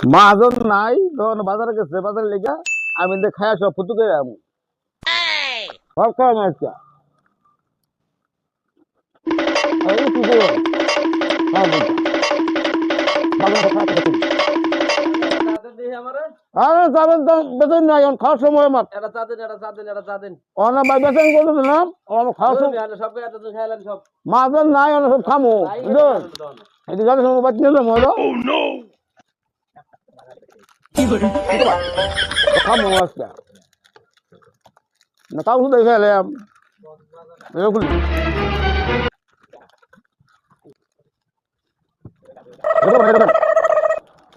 মাজন নাই তখন বাজারে গেছে বাজারে লেগা আমি খায়া সব ফুটু করে আমি সব খাওয়া মাছটা এই কি করো হ্যাঁ বুঝা বাজারে খাওয়া খেতে আরে যাবেন তো বেতন নাই এখন খাওয়ার সময় আমার অনা ভাই বেতন করতে না আমার খাওয়ার সময় মাজন নাই অনা সব খামো বুঝলেন এটি জানি সময় বাদ নিয়ে যাবো খামো মাছটা না তাও শুধু ফেলে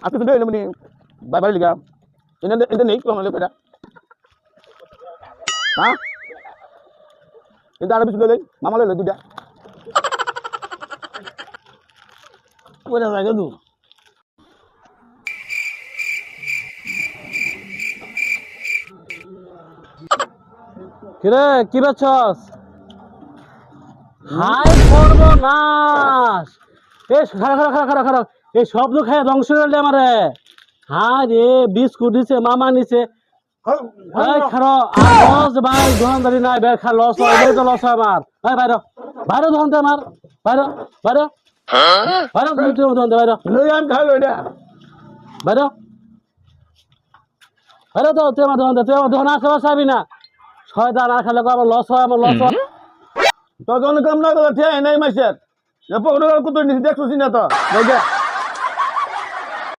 আজকে তো মানে বাইরে লিগা এটা নেই কম হলে কয়টা হ্যাঁ এটা আরো বেশি লই মামা লই দুইটা ওটা জায়গা দু কিরে কি বেচছস? হাই সর্বনাশ! এই খারা এই শব্দ খায় ধ্বংস করলে আমারে। হ্যাঁ রে বিস্কুট দিছে মামা নিছে। এই খারো আর লস ভাই দোকানদারি নাই বের খা লস হয় এটাই তো লস হয় আমার। এই বাইরে বাইরে দোকান দে আমার বাইরে বাইরে বাইরে তুই দোকান দে বাইরে লই আমি খাইলো এটা বাইরে বাইরে তো তুই আমার দোকান দে তুই আমার দোকান আসতে পারবি না। শয়তান আর খালে আমার লস হয় আমার লস হয়। তো যখন কাম না করে ঠিক নাই মাসের পকেটে কত নিচে দেখছিস না তো